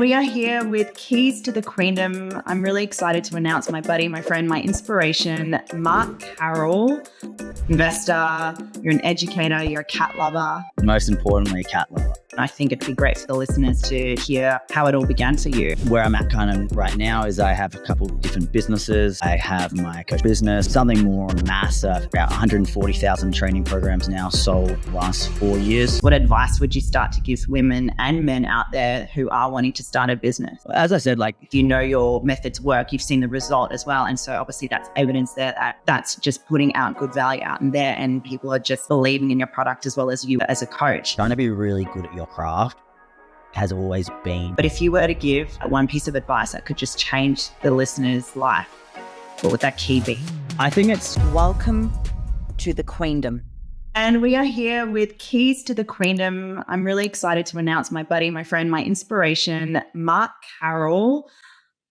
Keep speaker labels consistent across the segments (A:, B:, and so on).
A: we are here with Keys to the Queendom. I'm really excited to announce my buddy, my friend, my inspiration, Mark Carroll, investor, you're an educator, you're a cat lover.
B: Most importantly, a cat lover.
A: I think it'd be great for the listeners to hear how it all began for you.
B: Where I'm at kind of right now is I have a couple of different businesses. I have my coach business, something more on mass, about 140,000 training programs now sold the last 4 years.
A: What advice would you start to give women and men out there who are wanting to start a business?
B: As I said,
A: you know your methods work, you've seen the result as well. And so obviously that's evidence there that's just putting out good value out in there and people are just believing in your product as well as you as a coach.
B: trying to be really good at your craft has always been.
A: But if you were to give one piece of advice that could just change the listener's life, what would that key be?
B: I think it's
A: welcome to the Queendom. And we are here with Keys to the Queendom. I'm really excited to announce my buddy, my friend, my inspiration, Mark Carroll,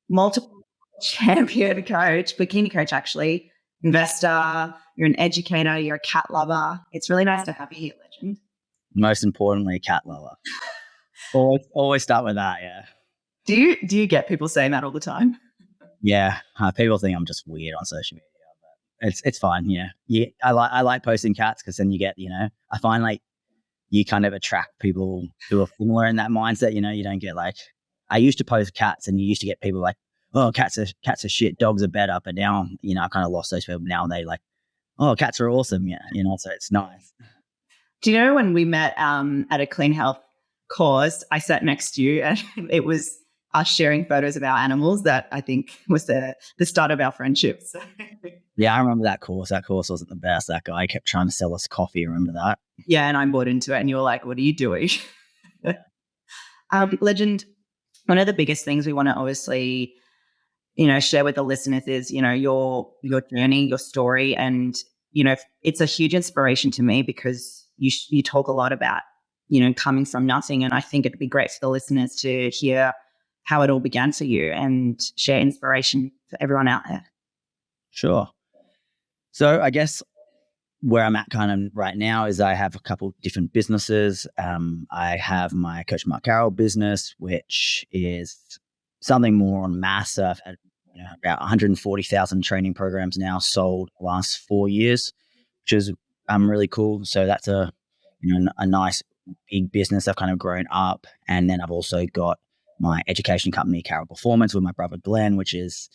A: multiple champion coach, bikini coach actually, investor, you're an educator, you're a cat lover. It's really nice to have you here, legend.
B: most importantly a cat lover. always start with that, yeah.
A: Do you get people saying that all the time?
B: Yeah, people think I'm just weird on social media, but it's fine. Yeah, I like posting cats because then you get, I find like you kind of attract people who are similar in that mindset. You don't get like, I used to post cats and you used to get people like, oh, cats are shit, dogs are better. But now, I kind of lost those people. Now they like, oh, cats are awesome. Yeah, so it's nice.
A: Do you know when we met at a clean health course, I sat next to you and it was us sharing photos of our animals that I think was the start of our friendship. So.
B: Yeah, I remember that course. That course wasn't the best. That guy kept trying to sell us coffee. Remember that?
A: Yeah, and I bought into it and you were like, what are you doing? Legend, one of the biggest things we want to obviously, share with the listeners is, your journey, your story. And, it's a huge inspiration to me because you talk a lot about, coming from nothing. And I think it'd be great for the listeners to hear how it all began for you and share inspiration for everyone out there.
B: Sure. So I guess where I'm at kind of right now is I have a couple different businesses. I have my Coach Mark Carroll business, which is something more on mass. I've had about 140,000 training programs now sold the last 4 years, which is really cool. So that's a nice big business. I've kind of grown up, and then I've also got my education company, Carroll Performance, with my brother Glenn, which is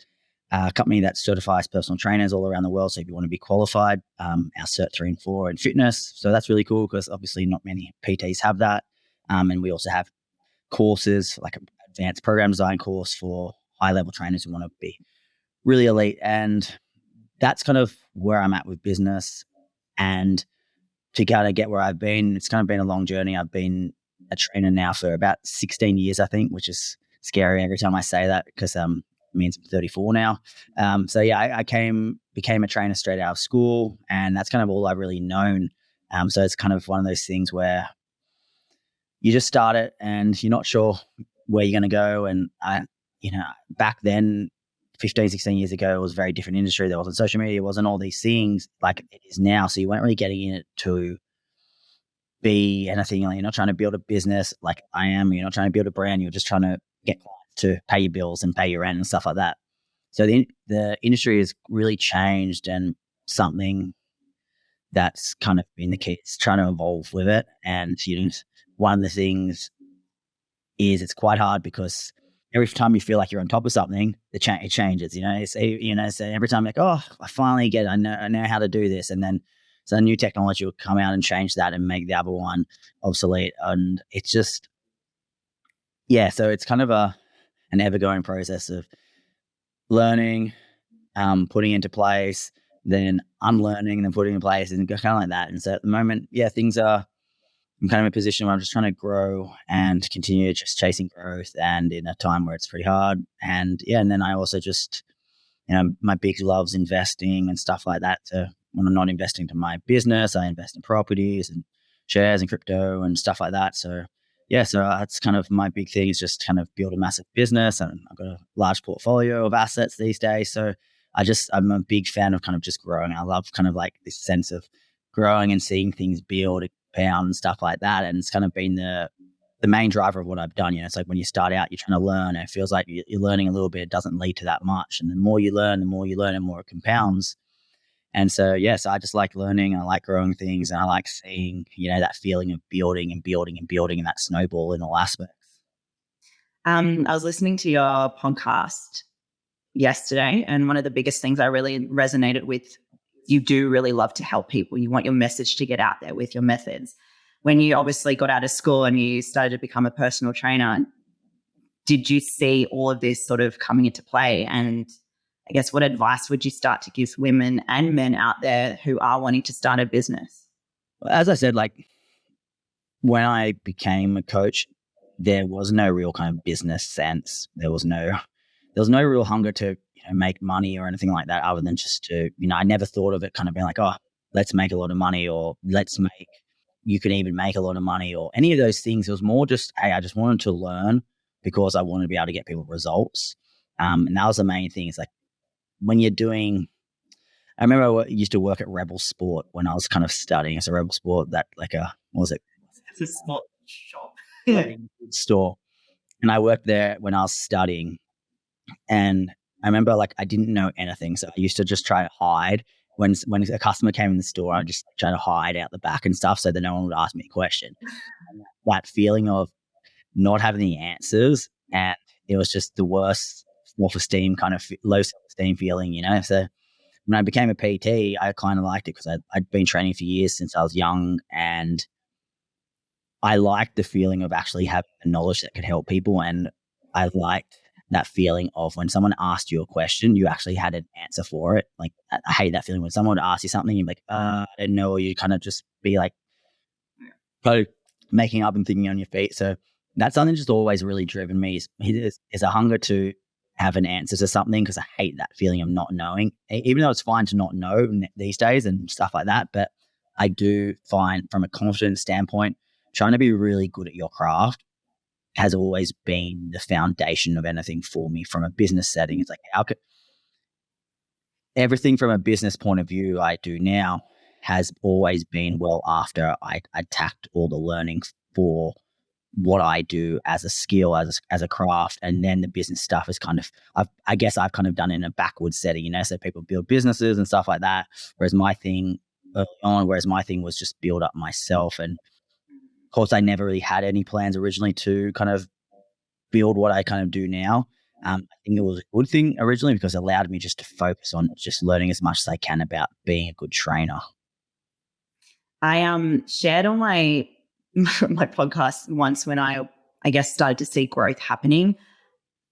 B: a company that certifies personal trainers all around the world. So if you want to be qualified, our Cert 3 and 4 in fitness. So that's really cool because obviously not many PTs have that. And we also have courses like an advanced program design course for high-level trainers who want to be really elite. And that's kind of where I'm at with business. And to kind of get where I've been, it's kind of been a long journey. I've been a trainer now for about 16 years, I think, which is scary every time I say that because it means I'm 34 now. So yeah, I became a trainer straight out of school, and that's kind of all I've really known. So it's kind of one of those things where you just start it and you're not sure where you're going to go. And back then, 15, 16 years ago, it was a very different industry. There wasn't social media, it wasn't all these things like it is now. So you weren't really getting in it to be anything. You're not trying to build a business like I am. You're not trying to build a brand. You're just trying to get clients to pay your bills and pay your rent and stuff like that. So the industry has really changed, and something that's kind of been the key is trying to evolve with it. And one of the things is it's quite hard because every time you feel like you're on top of something, it changes. So every time like, oh, I finally get it. I know how to do this, and then so new technology will come out and change that and make the other one obsolete. And it's just, yeah. So it's kind of an ever-going process of learning, putting into place, then unlearning, then putting in place, and kind of like that. And so at the moment, yeah, I'm kind of in a position where I'm just trying to grow and continue just chasing growth, and in a time where it's pretty hard. And yeah, and then I also just, my big love's investing and stuff like that. So when I'm not investing to my business, I invest in properties and shares and crypto and stuff like that. So yeah, so that's kind of my big thing, is just kind of build a massive business. And I've got a large portfolio of assets these days. So I'm a big fan of kind of just growing. I love kind of like this sense of growing and seeing things build, pound and stuff like that. And it's kind of been the the main driver of what I've done. It's like when you start out, you're trying to learn, and it feels like you're learning a little bit. It doesn't lead to that much. And the more you learn, and more it compounds. And so, yes, I just like learning. I like growing things, and I like seeing, that feeling of building and building and building, and that snowball in all aspects.
A: I was listening to your podcast yesterday, and one of the biggest things I really resonated with, you do really love to help people. You want your message to get out there with your methods. When you obviously got out of school and you started to become a personal trainer, did you see all of this sort of coming into play? And I guess what advice would you start to give women and men out there who are wanting to start a business?
B: As I said, like when I became a coach, there was no real kind of business sense. There was no real hunger to make money or anything like that, other than just to, I never thought of it kind of being like, oh, let's make a lot of money, or you can even make a lot of money, or any of those things. It was more just, hey, I just wanted to learn because I wanted to be able to get people results. And that was the main thing. It's like when you're doing, I remember I used to work at Rebel Sport when I was kind of studying. It's a Rebel Sport that what was it?
A: It's a small shop.
B: Store. And I worked there when I was studying. And I remember I didn't know anything. So I used to just try to hide. When a customer came in the store, I just try to hide out the back and stuff so that no one would ask me a question. And that feeling of not having the answers, and it was just the worst self-esteem, kind of low self-esteem feeling, So when I became a PT, I kind of liked it because I'd been training for years since I was young, and I liked the feeling of actually having the knowledge that could help people. And I liked that feeling of when someone asked you a question, you actually had an answer for it. Like, I hate that feeling when someone would ask you something, you're like, I didn't know, or you kind of just be like, probably making up and thinking on your feet. So that's something just always really driven me is a hunger to have an answer to something, because I hate that feeling of not knowing, even though it's fine to not know these days and stuff like that. But I do find, from a confidence standpoint, trying to be really good at your craft has always been the foundation of anything for me from a business setting. It's like, everything from a business point of view I do now has always been well after I tacked all the learning for what I do as a skill, as a craft, and then the business stuff is kind of, I guess I've kind of done it in a backwards setting, so people build businesses and stuff like that, whereas my thing early on, was just build up myself. And of course, I never really had any plans originally to kind of build what I kind of do now. I think it was a good thing originally because it allowed me just to focus on just learning as much as I can about being a good trainer.
A: I shared on my my podcast once when I guess started to see growth happening,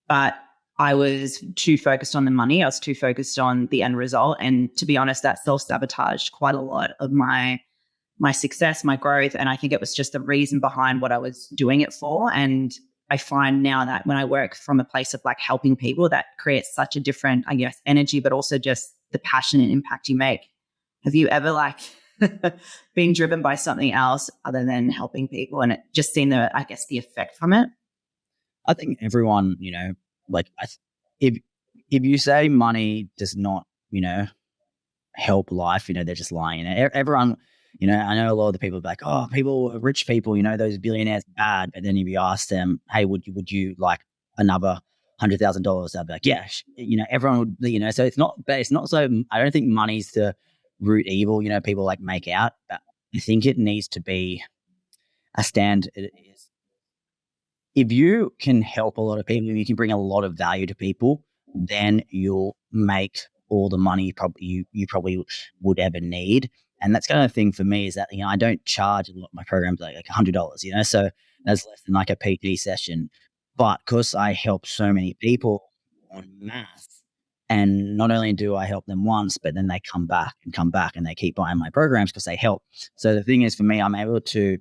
A: but I was too focused on the money. I was too focused on the end result, and to be honest, that self-sabotaged quite a lot of my success, my growth. And I think it was just the reason behind what I was doing it for. And I find now that when I work from a place of helping people, that creates such a different, I guess, energy, but also just the passion and impact you make. Have you ever been driven by something else other than helping people, and it just seen the effect from it?
B: I think everyone, if you say money does not, help life, they're just lying. Everyone, I know a lot of the people are like, oh, rich people, those billionaires are bad. But then if you ask them, hey, would you like another $100,000? They'll be like, yeah, everyone would, so it's not so, I don't think money's the root evil, people make out, but I think it needs to be a stand. If you can help a lot of people, if you can bring a lot of value to people, then you'll make all the money you probably would ever need. And that's kind of thing for me is that, I don't charge a lot of my programs like $100, so that's less than a PT session. But because I help so many people on mass, and not only do I help them once, but then they come back and they keep buying my programs because they help. So the thing is, for me, I'm able to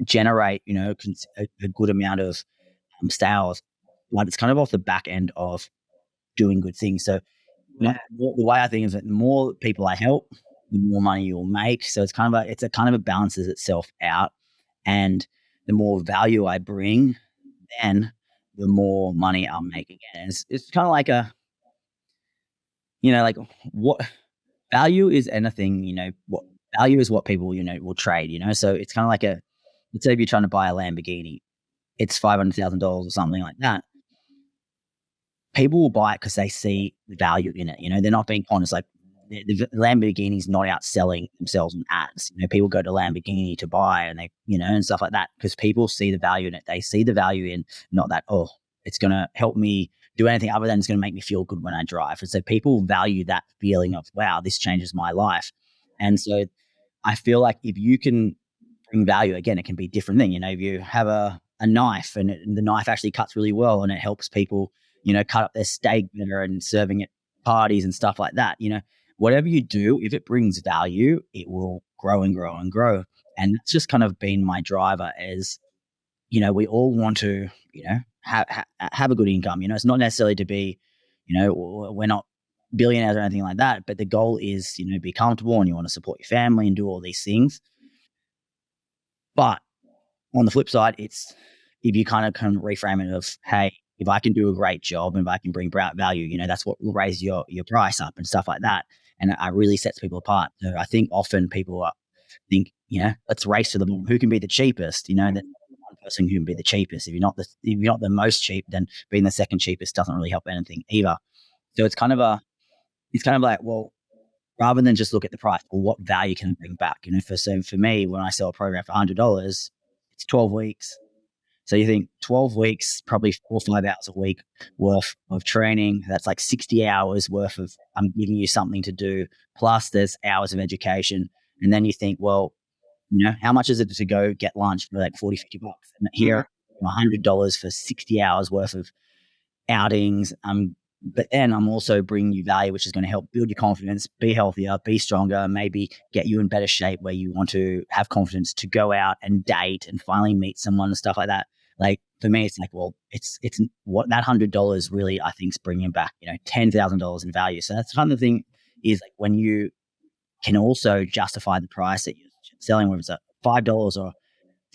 B: generate, a good amount of sales, but it's kind of off the back end of doing good things. So the way I think is that the more people I help, the more money you'll make. So it's kind of a balances itself out, and the more value I bring, then the more money I'll make again. And it's kind of like what value is anything, what value is what people, will trade, so it's kind of like let's say if you're trying to buy a Lamborghini, it's $500,000 or something like that. People will buy it because they see the value in it. They're not being honest. Like the Lamborghini's not out selling themselves in ads. People go to Lamborghini to buy and they, and stuff like that because people see the value in it. They see the value in not that, oh, it's going to help me do anything other than it's going to make me feel good when I drive. And so people value that feeling of, wow, this changes my life. And so I feel like if you can bring value, again, it can be a different thing. If you have a knife and the knife actually cuts really well and it helps people, cut up their steak better and serving at parties and stuff like that, whatever you do, if it brings value, it will grow and grow and grow. And that's just kind of been my driver as, we all want to, have a good income. It's not necessarily to be, we're not billionaires or anything like that, but the goal is, be comfortable and you want to support your family and do all these things. But on the flip side, it's if you kind of can reframe it of, hey, if I can do a great job and if I can bring value, that's what will raise your price up and stuff like that. And it really sets people apart. So I think often people think, let's race to the bottom. Who can be the cheapest? There's one person who can be the cheapest. If you're not the most cheap, then being the second cheapest doesn't really help anything either. So it's kind of like, well, rather than just look at the price, well, what value can I bring back? For me, when I sell a program for $100, it's 12 weeks. So you think 12 weeks, probably 4 or 5 hours a week worth of training. That's like 60 hours worth of, I'm giving you something to do. Plus there's hours of education. And then you think, well, how much is it to go get lunch for like 40, $50? And here, $100 for 60 hours worth of outings. But then I'm also bringing you value, which is going to help build your confidence, be healthier, be stronger, maybe get you in better shape where you want to have confidence to go out and date and finally meet someone and stuff like that. Like for me, it's like, well, it's what that $100 really, I think, is bringing back, $10,000 in value. So that's the kind of thing is like when you can also justify the price that you're selling, whether it's a $5 or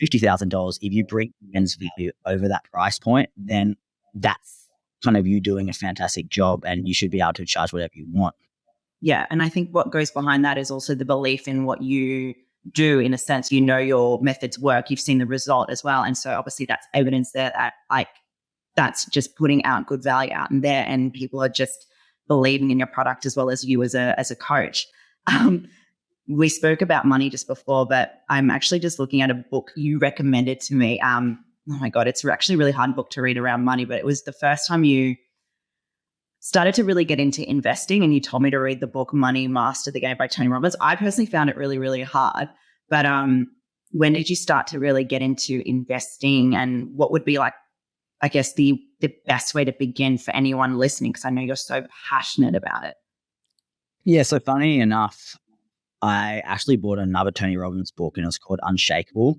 B: $50,000, if you bring immense value over that price point, then that's kind of you doing a fantastic job and you should be able to charge whatever you want.
A: Yeah. And I think what goes behind that is also the belief in what you do. In a sense, your methods work, you've seen the result as well. And so obviously that's evidence there that that's just putting out good value out in there and people are just believing in your product as well as you as a coach. We spoke about money just before, but I'm actually just looking at a book you recommended to me. Oh my God, it's actually a really hard book to read around money, but it was the first time you started to really get into investing and you told me to read the book Money Master the Game by Tony Robbins. I personally found it really, really hard. But when did you start to really get into investing and what would be like, I guess, the best way to begin for anyone listening? Because I know you're so passionate about it.
B: Yeah, so funny enough, I actually bought another Tony Robbins book and it was called Unshakable.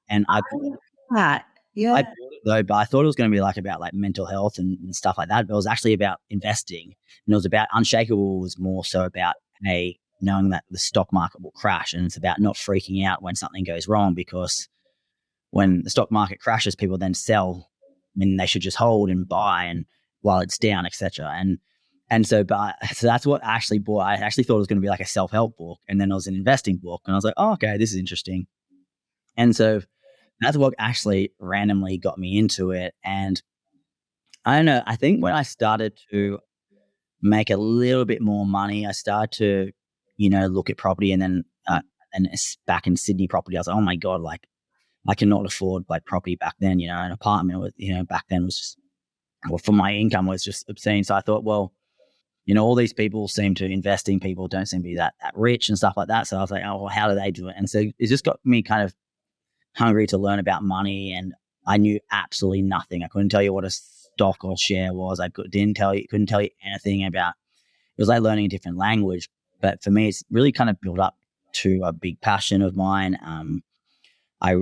B: And I bought
A: that. Yeah.
B: I bought it though, but I thought it was going to be like about like mental health and stuff like that. But it was actually about investing. And it was about Unshakable was more so about knowing that the stock market will crash. And it's about not freaking out when something goes wrong, because when the stock market crashes, people then sell. I mean, they should just hold and buy and while it's down, etc. So that's what I actually bought. I actually thought it was going to be like a self-help book, and then it was an investing book, and I was like, oh, okay, this is interesting. And so that's what actually randomly got me into it. And I don't know, I think when I started to make a little bit more money, I started to, look at property, and then and it's back in Sydney property. I was like, oh my God, like I cannot afford like property back then. An apartment was, back then was just, well, for my income was just obscene. So I thought, well, all these people seem to investing people don't seem to be that rich and stuff like that. So I was like, oh, well, how do they do it? And so it just got me kind of hungry to learn about money, and I knew absolutely nothing. I couldn't tell you what a stock or share was. Couldn't tell you anything about. It was like learning a different language. But for me, it's really kind of built up to a big passion of mine. I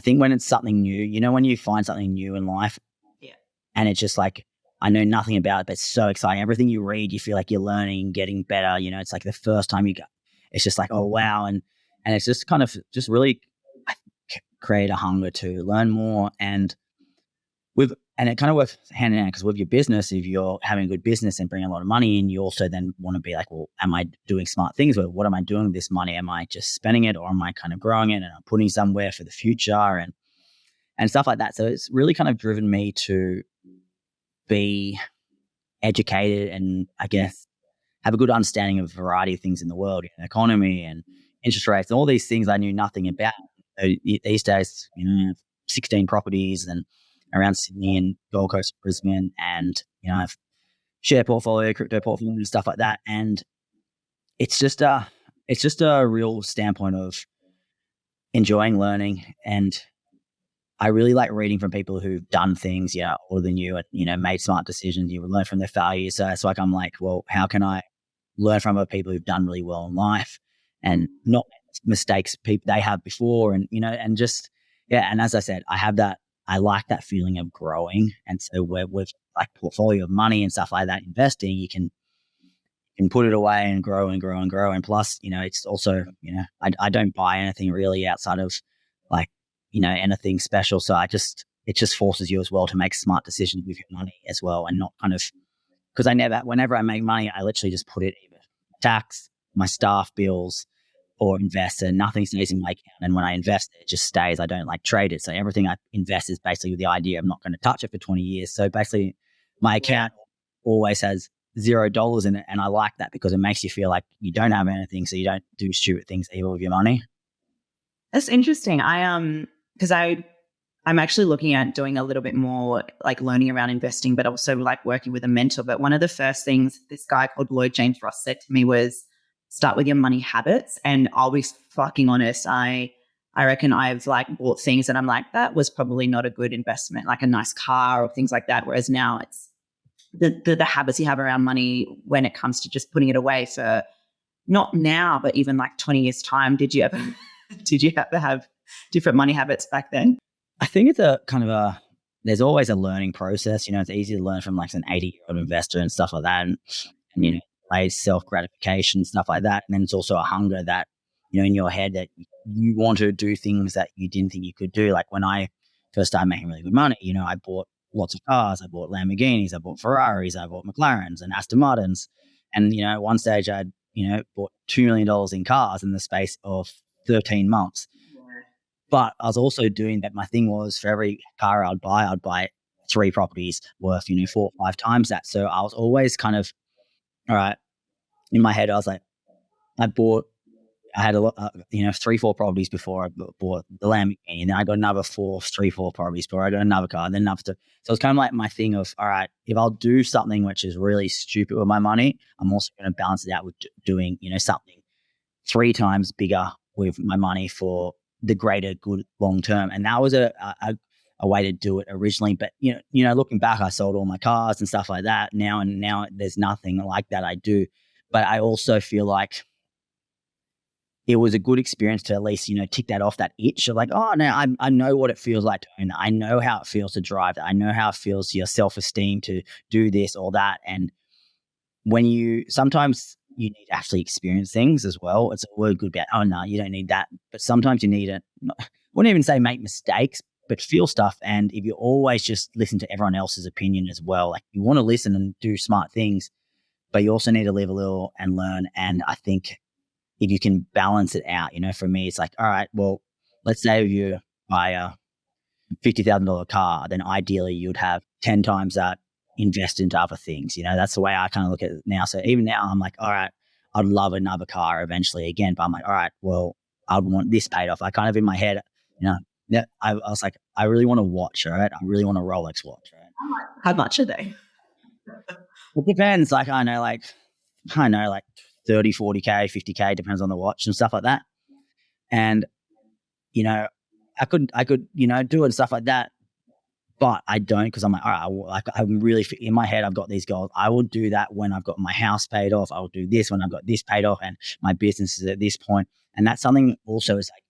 B: think when it's something new, when you find something new in life,
A: yeah,
B: and it's just like, I know nothing about it, but it's so exciting. Everything you read, you feel like you're learning, getting better. It's like the first time you go, it's just like, oh wow, and it's just kind of just really create a hunger to learn more. And and it kind of works hand in hand, because with your business, if you're having a good business and bringing a lot of money in, you also then want to be like, well, am I doing smart things? Or what am I doing with this money? Am I just spending it, or am I kind of growing it and I'm putting somewhere for the future and stuff like that? So it's really kind of driven me to be educated and, I guess, have a good understanding of a variety of things in the world, economy and interest rates and all these things I knew nothing about. So these days, 16 properties and around Sydney and Gold Coast, Brisbane, and I've share portfolio, crypto portfolio, and stuff like that. And it's just a real standpoint of enjoying learning. And I really like reading from people who've done things, older than you, and made smart decisions. You learn from their failures. So it's like, I'm like, well, how can I learn from other people who've done really well in life and not mistakes people they have before, and and just and as I said, I like that feeling of growing. And so with like portfolio of money and stuff like that, investing, you can put it away and grow and grow and grow. And plus, it's also, I don't buy anything really outside of like, anything special. So it just forces you as well to make smart decisions with your money as well, and not kind of, because whenever I make money, I literally just put it either tax, my staff bills, or invest, and nothing stays in my account. And when I invest, it just stays. I don't like trade it. So everything I invest is basically with the idea I'm not going to touch it for 20 years. So basically my account always has $0 in it. And I like that, because it makes you feel like you don't have anything. So you don't do stupid things either with your money.
A: That's interesting. Because I'm actually looking at doing a little bit more like learning around investing, but also like working with a mentor. But one of the first things this guy called Lloyd James Ross said to me was, start with your money habits. And I'll be fucking honest, I reckon I've like bought things and I'm like, that was probably not a good investment, like a nice car or things like that. Whereas now it's the habits you have around money when it comes to just putting it away for not now, but even like 20 years time. Did you ever have different money habits back then?
B: I think it's a kind of there's always a learning process. It's easy to learn from like an 80-year-old investor and stuff like that. And self-gratification, stuff like that. And then it's also a hunger that, in your head, that you want to do things that you didn't think you could do. Like when I first started making really good money, I bought lots of cars. I bought Lamborghinis, I bought Ferraris, I bought McLarens and Aston Martins. And, at one stage I'd, bought $2 million in cars in the space of 13 months. Yeah. But I was also doing that. My thing was, for every car I'd buy 3 properties worth, 4 or 5 times that. So I was always kind of, all right, in my head, I was like, I had a lot, 3, 4 properties before I bought the Lamborghini, and then I got another 3, 4 properties before I got another car, and then another. So it's kind of like my thing of, all right, if I'll do something which is really stupid with my money, I'm also going to balance it out with doing, something 3 times bigger with my money for the greater good long term. And that was a way to do it originally. But, looking back, I sold all my cars and stuff like that now, and now there's nothing like that I do. But I also feel like it was a good experience to at least, tick that off, that itch of like, oh, now I know what it feels like to own that. I know how it feels to drive that. I know how it feels, your self-esteem to do this or that. And sometimes you need to actually experience things as well. It's a word good about, oh, no, you don't need that. But sometimes you need it. I wouldn't even say make mistakes, but feel stuff. And if you always just listen to everyone else's opinion as well, like you want to listen and do smart things, but you also need to live a little and learn. And I think if you can balance it out, for me, it's like, all right, well, let's say you buy a $50,000 car, then ideally you'd have 10 times that invest into other things. That's the way I kind of look at it now. So even now I'm like, all right, I'd love another car eventually again, but I'm like, all right, well, I'd want this paid off. I kind of in my head, I was like, I really want a watch, all right? I really want a Rolex watch, right?
A: How much are they?
B: It depends. Like, I know like 30, 40K, 50K, depends on the watch and stuff like that. And, I could, do it and stuff like that, but I don't, because I'm like, all right, I'm really, in my head, I've got these goals. I will do that when I've got my house paid off. I will do this when I've got this paid off and my business is at this point. And that's something also is like,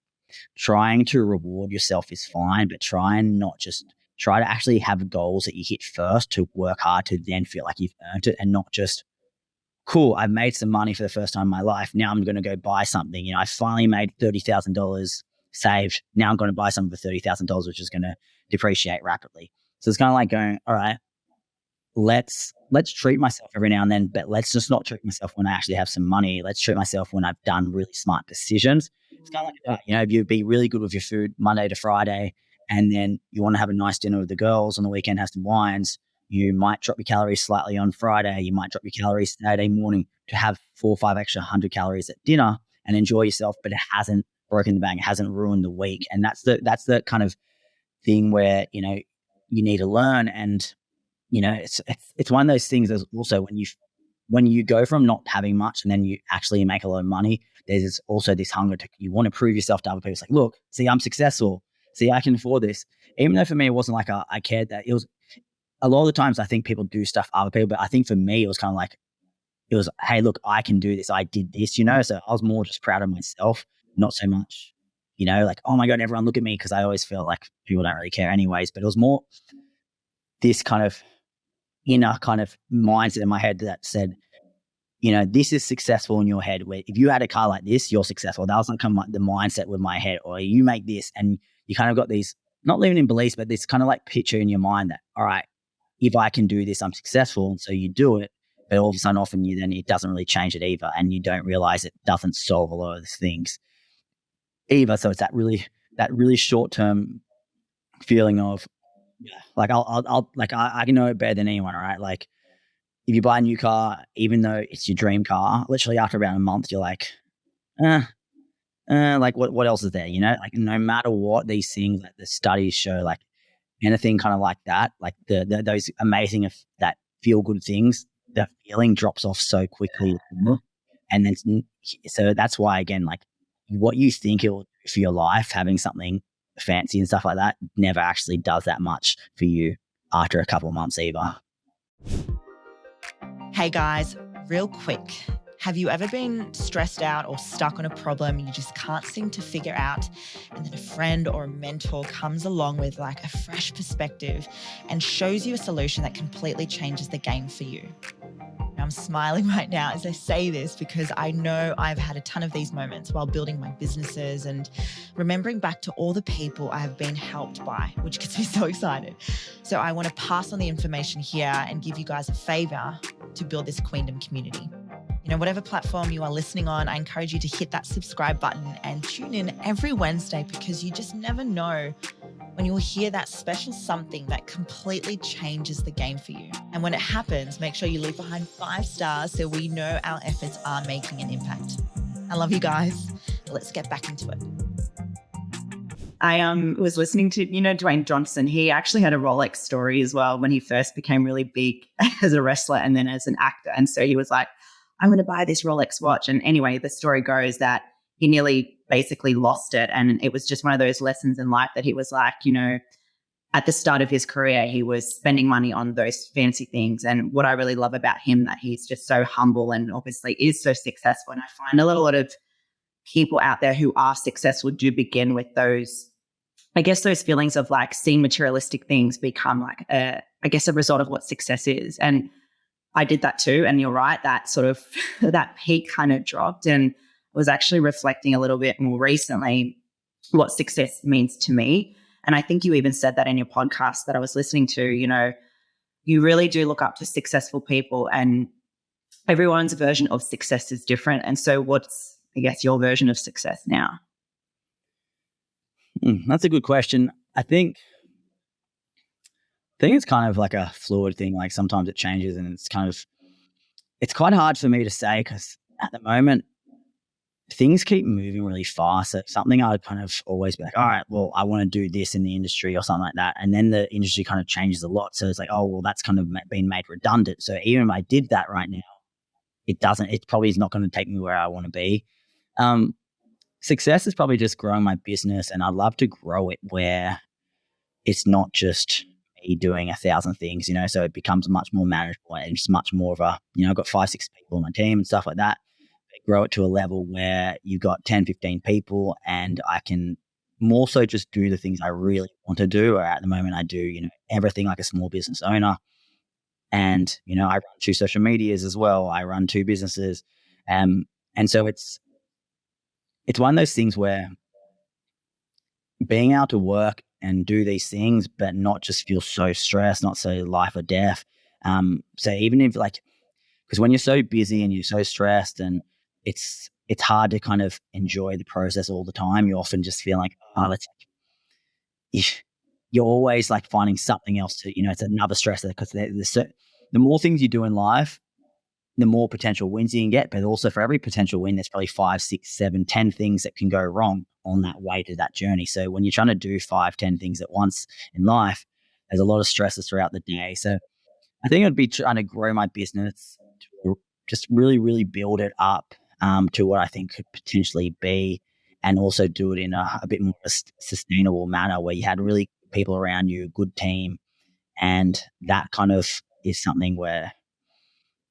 B: trying to reward yourself is fine, but try to actually have goals that you hit first, to work hard to then feel like you've earned it, and not just, cool, I've made some money for the first time in my life. Now I'm going to go buy something. I finally made $30,000 saved. Now I'm going to buy something for $30,000, which is going to depreciate rapidly. So it's kind of like going, all right, let's treat myself every now and then, but let's just not treat myself when I actually have some money. Let's treat myself when I've done really smart decisions. It's kind of like that, if you be really good with your food Monday to Friday, and then you want to have a nice dinner with the girls on the weekend, have some wines, you might drop your calories slightly on Friday. You might drop your calories Saturday morning to have 4 or 5 extra 100 calories at dinner and enjoy yourself, but it hasn't broken the bank, it hasn't ruined the week. And that's the kind of thing where, you need to learn. And it's one of those things. As also when you go from not having much and then you actually make a lot of money, there's also this hunger you want to prove yourself to other people. It's like, look, see, I'm successful. See, I can afford this. Even though for me, it wasn't like I cared that. It was a lot of the times I think people do stuff for other people, but I think for me, it was kind of like, it was, hey, look, I can do this. I did this, so I was more just proud of myself, not so much, like, oh my God, everyone look at me. Cause I always felt like people don't really care anyways, but it was more this kind of inner kind of mindset in my head that said, this is successful in your head. Where if you had a car like this, you're successful. That was like kind of the mindset with my head. Or you make this, and you kind of got these, not living in beliefs, but this kind of like picture in your mind that, all right, if I can do this, I'm successful. And so you do it, but all of a sudden, often then it doesn't really change it either, and you don't realize it doesn't solve a lot of the things either. So it's that really short term feeling of, like I can know it better than anyone, all right? Like, if you buy a new car, even though it's your dream car, literally after about a month, you're like, like what else is there? Like no matter what, these things, like the studies show, like anything kind of like that, like those amazing, that feel good things, the feeling drops off so quickly. And then, so that's why, again, like what you think it'll do for your life, having something fancy and stuff like that, never actually does that much for you after a couple of months either.
C: Hey guys, real quick. Have you ever been stressed out or stuck on a problem you just can't seem to figure out, and then a friend or a mentor comes along with like a fresh perspective and shows you a solution that completely changes the game for you? I'm smiling right now as I say this because I know I've had a ton of these moments while building my businesses and remembering back to all the people I have been helped by, which gets me so excited. So I want to pass on the information here and give you guys a favor to build this Queendom community. Whatever platform you are listening on, I encourage you to hit that subscribe button and tune in every Wednesday, because you just never know when you'll hear that special something that completely changes the game for you. And when it happens, make sure you leave behind 5 stars so we know our efforts are making an impact. I love you guys. Let's get back into it.
A: I was listening to, Dwayne Johnson. He actually had a Rolex story as well when he first became really big as a wrestler and then as an actor. And so he was like, I'm going to buy this Rolex watch. And anyway, the story goes that he nearly basically lost it. And it was just one of those lessons in life that he was like, at the start of his career, he was spending money on those fancy things. And what I really love about him, that he's just so humble and obviously is so successful. And I find a lot of people out there who are successful do begin with those, I guess, those feelings of like seeing materialistic things become like a result of what success is. And I did that too. And you're right, that sort of that peak kind of dropped, and was actually reflecting a little bit more recently what success means to me. And I think you even said that in your podcast that I was listening to, you really do look up to successful people, and everyone's version of success is different. And so what's, I guess, your version of success now?
B: That's a good question. I think it's kind of like a fluid thing. Like sometimes it changes, and it's quite hard for me to say, because at the moment things keep moving really fast. So something I'd kind of always be like, all right, well, I want to do this in the industry or something like that. And then the industry kind of changes a lot. So it's like, oh, well, that's kind of been made redundant. So even if I did that right now, it probably is not going to take me where I want to be. Success is probably just growing my business, and I'd love to grow it where it's not just me doing 1,000 things, so it becomes much more manageable, and it's much more of a, I've got 5-6 people on my team and stuff like that. But grow it to a level where you've got 10-15 people, and I can more so just do the things I really want to do. Or at the moment I do, everything like a small business owner. And, I run 2 social medias as well. I run 2 businesses. And so it's one of those things where being able to work and do these things, but not just feel so stressed, not so life or death. So even if like, because when you're so busy and you're so stressed, and it's hard to kind of enjoy the process all the time. You often just feel like, oh, you're always like finding something else to, it's another stressor, because the more things you do in life, the more potential wins you can get. But also for every potential win, there's probably 5, 6, 7, 10 things that can go wrong on that way to that journey. So when you're trying to do 5, 10 things at once in life, there's a lot of stresses throughout the day. So I think I'd be trying to grow my business to just really, really build it up to what I think could potentially be, and also do it in a bit more sustainable manner where you had really people around you, a good team. And that kind of is something where,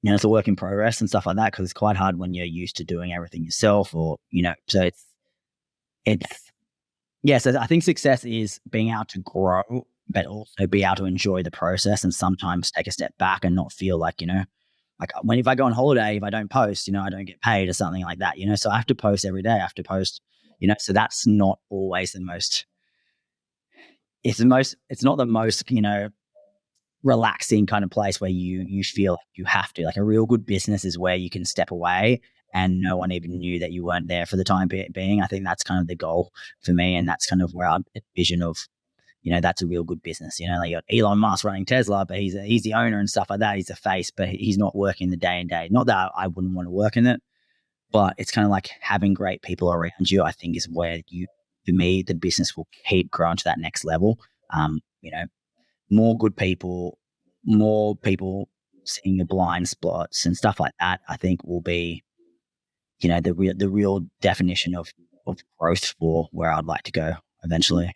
B: it's a work in progress and stuff like that, because it's quite hard when you're used to doing everything yourself, or, so so I think success is being able to grow, but also be able to enjoy the process, and sometimes take a step back and not feel like, like if I go on holiday, if I don't post, I don't get paid or something like that, so I have to post every day. I have to post, so that's not always it's not the most, relaxing kind of place where you feel like you have to. Like a real good business is where you can step away and no one even knew that you weren't there for the time being. I think that's kind of the goal for me, and that's kind of where I'm vision of, that's a real good business. Like you got Elon Musk running Tesla, but he's the owner and stuff like that. He's the face, but he's not working the day and day. Not that I wouldn't want to work in it, but it's kind of like having great people around you, I think, is where for me, the business will keep growing to that next level. More good people, more people seeing your blind spots and stuff like that, I think will be, the real definition of growth for where I'd like to go eventually.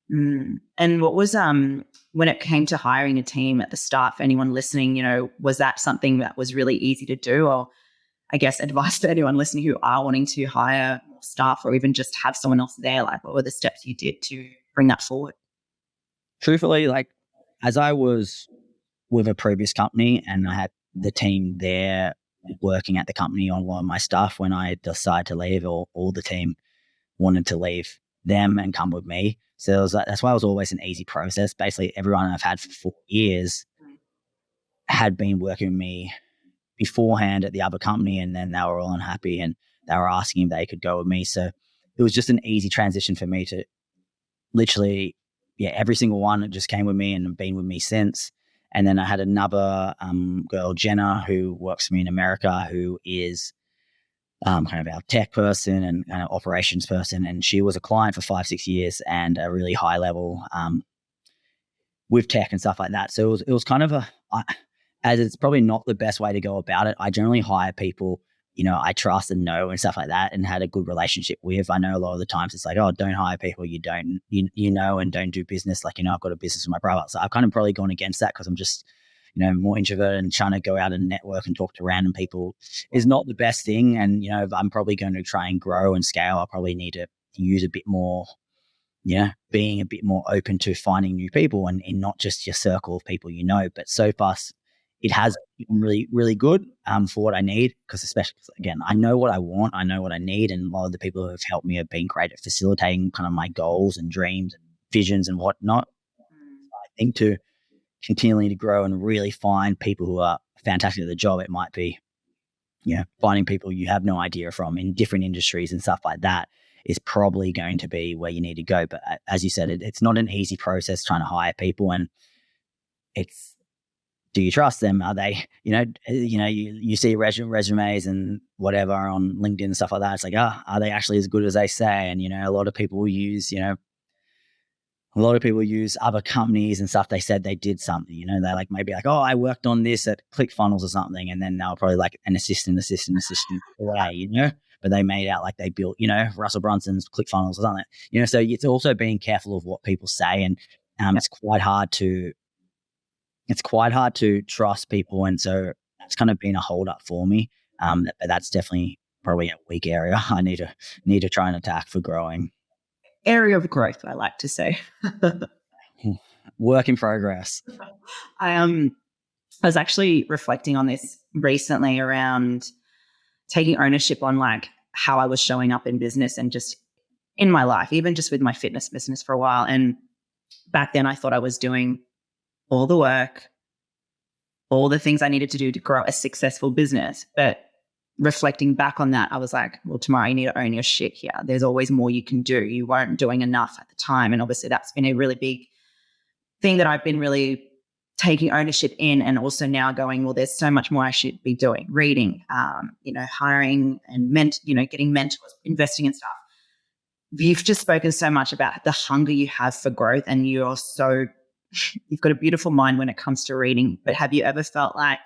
A: And what was when it came to hiring a team at the start, for anyone listening, was that something that was really easy to do? Or I guess advice to anyone listening who are wanting to hire staff, or even just have someone else there, like what were the steps you did to bring that forward?
B: Truthfully, like as I was with a previous company and I had the team there working at the company on a lot of my stuff, when I decided to leave, all the team wanted to leave them and come with me. So it was that's why it was always an easy process. Basically, everyone I've had for 4 years had been working with me beforehand at the other company, and then they were all unhappy and they were asking if they could go with me. So it was just an easy transition for me to literally, every single one just came with me and been with me since. And then I had another girl, Jenna, who works for me in America, who is kind of our tech person and kind of operations person. And she was a client for 5, 6 years and a really high level with tech and stuff like that. So it was kind of as it's probably not the best way to go about it. I generally hire people, I trust and know and stuff like that, and had a good relationship with. I know a lot of the times it's like, oh, don't hire people you don't, and don't do business. Like, I've got a business with my brother. So I've kind of probably gone against that because I'm just, more introverted, and trying to go out and network and talk to random people is not the best thing. And, if I'm probably going to try and grow and scale, I'll probably need to use a bit more, being a bit more open to finding new people and not just your circle of people, but so far it has been really, really good for what I need, because especially, again, I know what I want, I know what I need, and a lot of the people who have helped me have been great at facilitating kind of my goals and dreams and visions and whatnot. I think to continually to grow and really find people who are fantastic at the job, it might be, finding people you have no idea from in different industries and stuff like that is probably going to be where you need to go. But as you said, it's not an easy process trying to hire people, and it's, do you trust them? Are they, you see resumes and whatever on LinkedIn and stuff like that. It's like, are they actually as good as they say? And, a lot of people use, other companies and stuff. They said they did something, they're like, maybe like, oh, I worked on this at ClickFunnels or something. And then they'll probably like an assistant away, but they made out like they built, Russell Brunson's ClickFunnels or something, so it's also being careful of what people say. And it's quite hard to trust people. And so that's kind of been a hold up for me. But that's definitely probably a weak area I need to try and attack for growing.
A: Area of growth, I like to say.
B: Work in progress.
A: I was actually reflecting on this recently around taking ownership on like how I was showing up in business and just in my life, even just with my fitness business for a while. And back then I thought I was doing all the work, all the things I needed to do to grow a successful business. But reflecting back on that, I was like, well, tomorrow you need to own your shit here. There's always more you can do. You weren't doing enough at the time. And obviously that's been a really big thing that I've been really taking ownership in, and also now going, well, there's so much more I should be doing, reading, hiring and getting mentors, investing in stuff. You've just spoken so much about the hunger you have for growth, and you've got a beautiful mind when it comes to reading. But have you ever felt like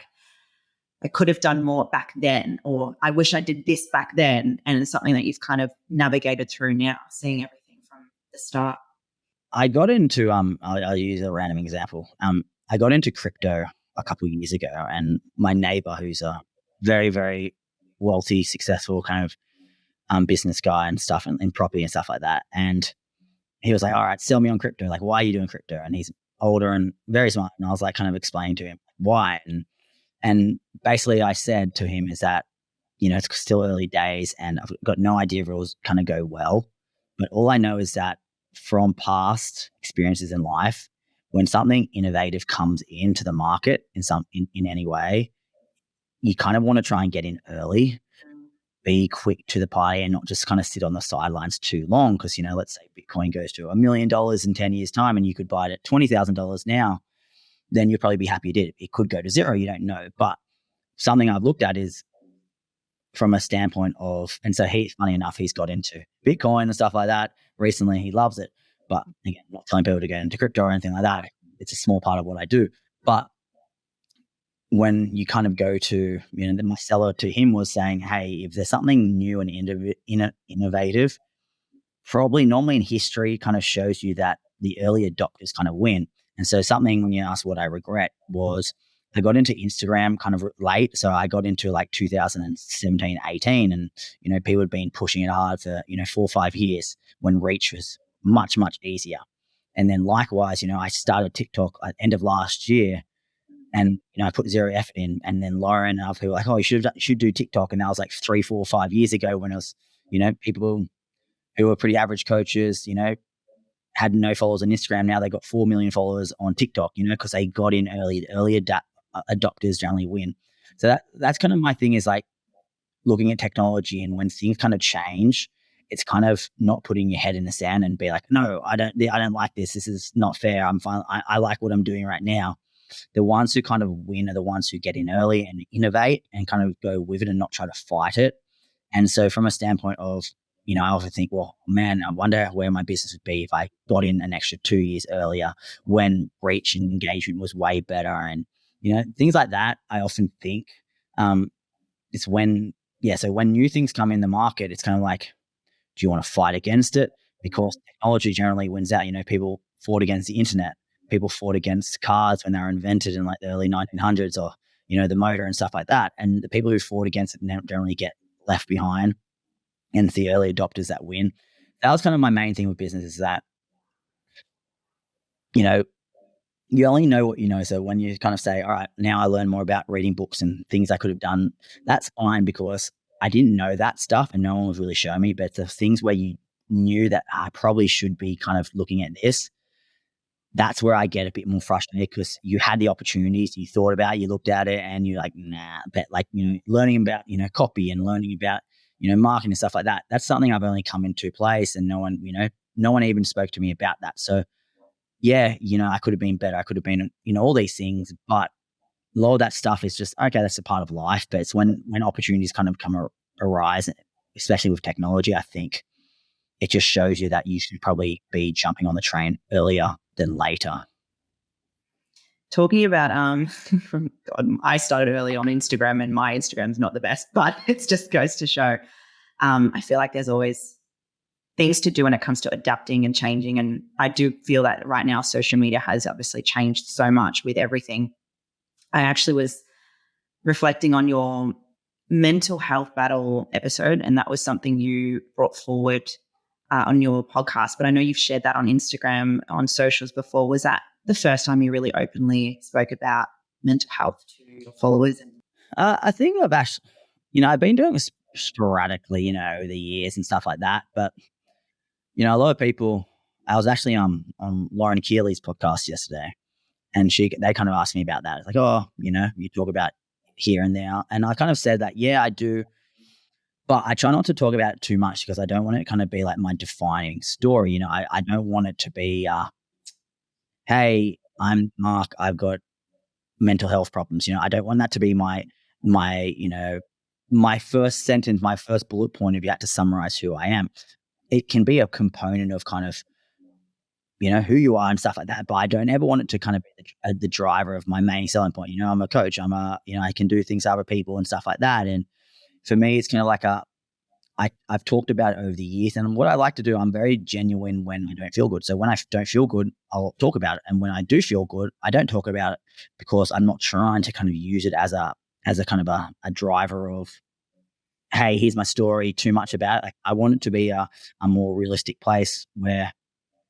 A: I could have done more back then, or I wish I did this back then? And it's something that you've kind of navigated through now, seeing everything from the start.
B: I got into I'll use a random example. I got into crypto a couple of years ago, and my neighbor, who's a very, very wealthy, successful kind of business guy and stuff, and in property and stuff like that, and he was like, "All right, sell me on crypto. Like, why are you doing crypto?" And he's older and very smart, and I was like, kind of explaining to him why, and basically I said to him is that, it's still early days, and I've got no idea if it will kind of go well, but all I know is that from past experiences in life, when something innovative comes into the market in any way, you kind of want to try and get in early, be quick to the party, and not just kind of sit on the sidelines too long. Because, let's say Bitcoin goes to $1 million in 10 years time and you could buy it at $20,000 now, then you'll probably be happy you did it. It could go to zero, you don't know. But something I've looked at is from a standpoint of, and so funny enough, he's got into Bitcoin and stuff like that recently. He loves it. But again, not telling people to get into crypto or anything like that. It's a small part of what I do. But when you kind of go to, my seller to him was saying, hey, if there's something new and innovative, probably normally in history kind of shows you that the early adopters kind of win. And so something, when you ask what I regret, was I got into Instagram kind of late. So I got into like 2017, 18, and, people had been pushing it hard for, 4 or 5 years when reach was much, much easier. And then likewise, I started TikTok at the end of last year, and, I put zero effort in. And then Lauren and other people were like, oh, you should do TikTok. And that was like 3, 4, 5 years ago when it was, people who were pretty average coaches, had no followers on Instagram. Now they got 4 million followers on TikTok, because they got in early. The early adopters generally win. So that's kind of my thing, is like looking at technology, and when things kind of change, it's kind of not putting your head in the sand and be like, no, I don't like this. This is not fair. I'm fine. I like what I'm doing right now. The ones who kind of win are the ones who get in early and innovate and kind of go with it and not try to fight it. And so from a standpoint of, I often think, well, man, I wonder where my business would be if I got in an extra 2 years earlier when reach and engagement was way better. And, things like that, I often think it's when new things come in the market, it's kind of like, do you want to fight against it? Because technology generally wins out. People fought against the internet. People fought against cars when they were invented in like the early 1900s, or, the motor and stuff like that. And the people who fought against it generally get left behind, and it's the early adopters that win. That was kind of my main thing with business, is that, you only know what you know. So when you kind of say, all right, now I learn more about reading books and things I could have done, that's fine, because I didn't know that stuff and no one was really showing me. But the things where you knew that I probably should be kind of looking at this, that's where I get a bit more frustrated, because you had the opportunities, you thought about it, you looked at it, and you're like, nah. But like, learning about, copy and learning about, marketing and stuff like that, that's something I've only come into place, and no one even spoke to me about that. So yeah, I could have been better. I could have been, all these things, but a lot of that stuff is just, okay, that's a part of life. But it's when opportunities kind of arise, especially with technology, I think it just shows you that you should probably be jumping on the train earlier than later.
A: Talking about, I started early on Instagram, and my Instagram's not the best, but it just goes to show, I feel like there's always things to do when it comes to adapting and changing. And I do feel that right now social media has obviously changed so much with everything. I actually was reflecting on your mental health battle episode, and that was something you brought forward on your podcast. But I know you've shared that on Instagram, on socials before. Was that the first time you really openly spoke about mental health to your followers?
B: I think I've actually, I've been doing this sporadically, over the years and stuff like that. But, a lot of people, I was actually on Lauren Keeley's podcast yesterday, and they kind of asked me about that. It's like, oh, you talk about here and there, and I kind of said that, yeah, I do, but I try not to talk about it too much because I don't want it to kind of be like my defining story. I don't want it to be, hey, I'm Mark, I've got mental health problems. I don't want that to be my my first sentence, my first bullet point if you had to summarize who I am. It can be a component of kind of, who you are and stuff like that. But I don't ever want it to kind of be the driver of my main selling point. I'm a coach. I can do things to other people and stuff like that. And for me, it's kind of like I've talked about it over the years. And what I like to do, I'm very genuine when I don't feel good. So when I don't feel good, I'll talk about it. And when I do feel good, I don't talk about it because I'm not trying to kind of use it as a kind of a driver of, hey, here's my story, too much about it. Like, I want it to be a more realistic place where,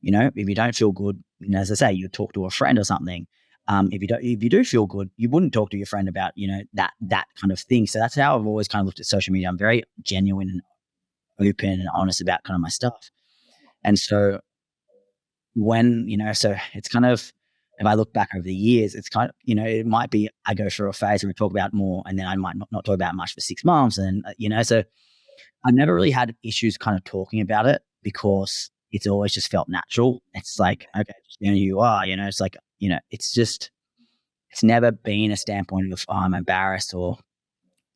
B: if you don't feel good, as I say, you talk to a friend or something. If you do feel good, you wouldn't talk to your friend about, that kind of thing. So that's how I've always kind of looked at social media. I'm very genuine and open and honest about kind of my stuff. And so when, so it's kind of, if I look back over the years, it's kind of, it might be I go through a phase where we talk about more and then I might not talk about much for 6 months. And, so I've never really had issues kind of talking about it because it's always just felt natural. It's like, okay, just who you are, it's like, it's never been a standpoint of, oh, I'm embarrassed or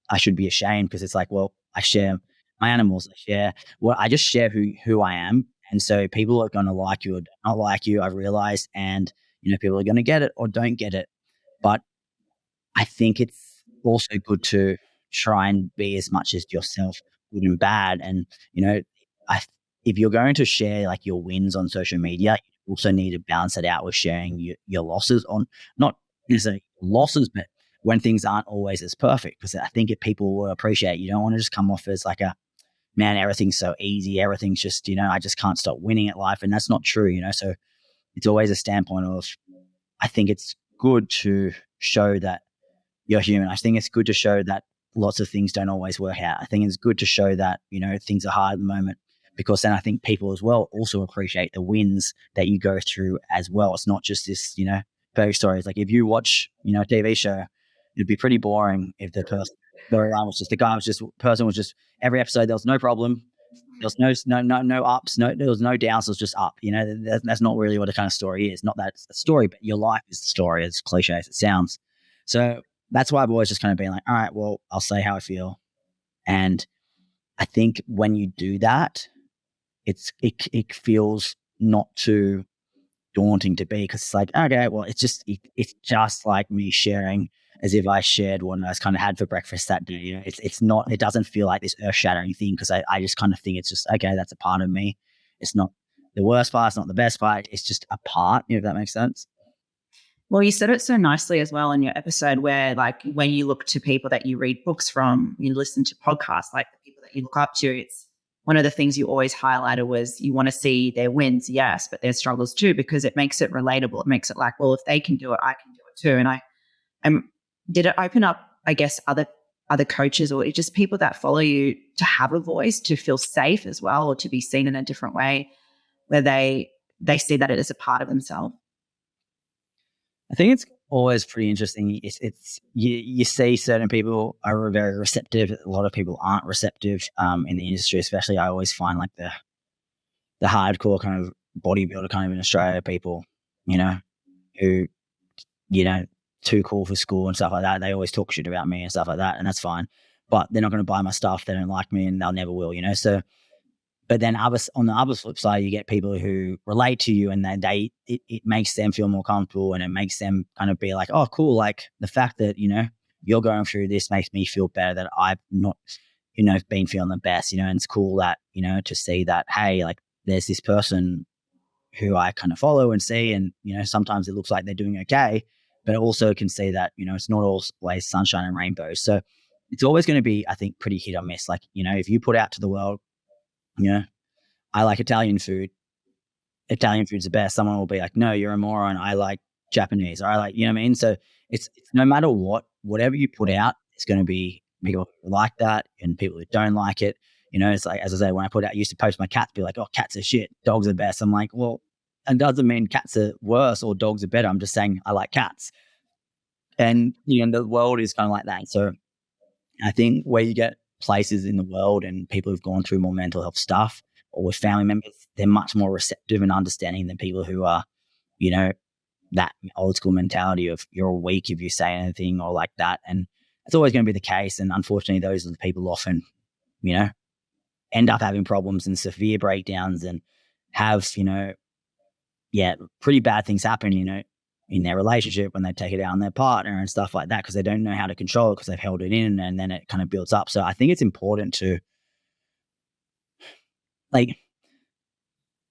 B: I should be ashamed, because it's like, well, I share my animals, I just share who I am. And so people are going to like you or not like you, I've realized, and, people are going to get it or don't get it. But I think it's also good to try and be as much as yourself, good and bad. And, if you're going to share like your wins on social media, you also need to balance it out with sharing your losses on, not necessarily losses, but when things aren't always as perfect. Because I think if people will appreciate, you don't want to just come off as like man, everything's so easy. Everything's just, I just can't stop winning at life. And that's not true, So it's always a standpoint of, I think it's good to show that you're human. I think it's good to show that lots of things don't always work out. I think it's good to show that, things are hard at the moment, because then I think people as well also appreciate the wins that you go through as well. It's not just this, perfect story. It's like, if you watch, a TV show, it'd be pretty boring if the storyline was just, person was just, every episode, there was no problem. There was no ups, there was no downs, it was just up. That's not really what a kind of story is. Not that it's a story, but your life is the story, as cliche as it sounds. So that's why I've always just kind of been like, all right, well, I'll say how I feel. And I think when you do that, it feels not too daunting to be, because it's like, okay, well, it's just like me sharing as if I shared what I kind of had for breakfast that day. It's not, it doesn't feel like this earth-shattering thing, because I just kind of think it's just, okay, that's a part of me. It's not the worst part, it's not the best part, it's just a part, if that makes sense.
A: Well, you said it so nicely as well in your episode, where like when you look to people that you read books from, you listen to podcasts, like the people that you look up to, it's one of the things you always highlighted was you want to see their wins, yes, but their struggles too, because it makes it relatable. It makes it like, well, if they can do it, I can do it too. And did it open up, I guess, other coaches or just people that follow you to have a voice, to feel safe as well, or to be seen in a different way where they see that it is a part of themselves?
B: I think it's always pretty interesting. It's you see certain people are very receptive. A lot of people aren't receptive in the industry, especially. I always find like the hardcore kind of bodybuilder kind of in Australia people, who, too cool for school and stuff like that. They always talk shit about me and stuff like that, and that's fine. But they're not going to buy my stuff. They don't like me, and they'll never will, So, but then on the other flip side, you get people who relate to you, and it makes them feel more comfortable, and it makes them kind of be like, oh, cool. Like the fact that, you're going through this makes me feel better, that I've not, been feeling the best, and it's cool that, to see that, hey, like there's this person who I kind of follow and see, and, sometimes it looks like they're doing okay, but also can see that, it's not always sunshine and rainbows. So it's always going to be, I think, pretty hit or miss. Like, if you put out to the world, I like Italian food. Italian food's the best. Someone will be like, no, you're a moron. I like Japanese, or I like, you know what I mean? So it's no matter whatever you put out, it's going to be people who like that and people who don't like it. It's like, as I say, when I used to post my cats, be like, oh, cats are shit, dogs are best. I'm like, well, and doesn't mean cats are worse or dogs are better. I'm just saying I like cats. And, the world is kind of like that. So I think where you get places in the world and people who've gone through more mental health stuff or with family members, they're much more receptive and understanding than people who are, that old school mentality of you're weak if you say anything or like that. And it's always going to be the case. And unfortunately, those are the people often, end up having problems and severe breakdowns and have, pretty bad things happen, in their relationship when they take it out on their partner and stuff like that, because they don't know how to control it because they've held it in, and then it kind of builds up. So I think it's important to, like,